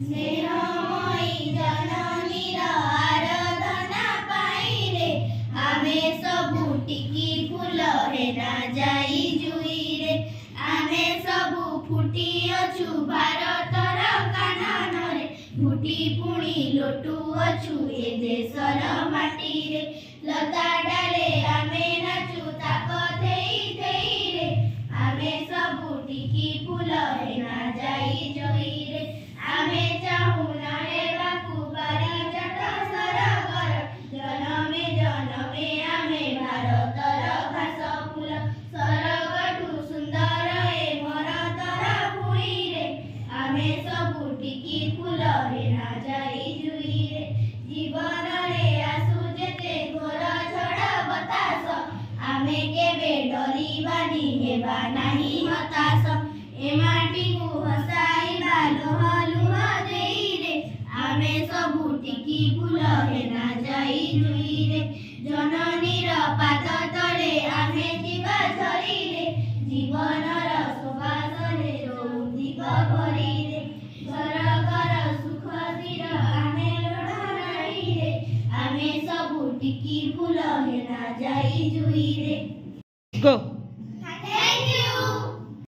स्नेहमयी जननीर आराधना पाइले आमे सबु टिकी फूल हेना जाई जुई रे आमे सबु फुटी अछु भारतर कानन रे फुटी पुणी लोटू अछु ए देशर माटी रे लता डाले आमे नाचू ताप थेई थेई रे आमे सबु टिकी फूल हेना जाई जुई रे आमे चाहू न हेबाकू परिचट सरगर जनमे जनमे आमे भारतर घास फूल सरगठू सुंदर ए भरतर भूई रे आमे सबु टिकी फूल हेना जाई जुई रे जीवन रे आसु जेते घोर झड़ बतास आमे केबे डरिबानी हेबा नाही हताश ए माटी को हसाइबा लोह लुह देई रे आमे सबु टिकी फूल हेना जाई जुई रे जननीर पाद तले आमे जीवा झरी रे जीवनर सुबासरे रौदिक भरी रे सरगर सुख धीर आमे लड़ाई रे आमे सबु टिकी फूल हेना जाई जुई रे गो।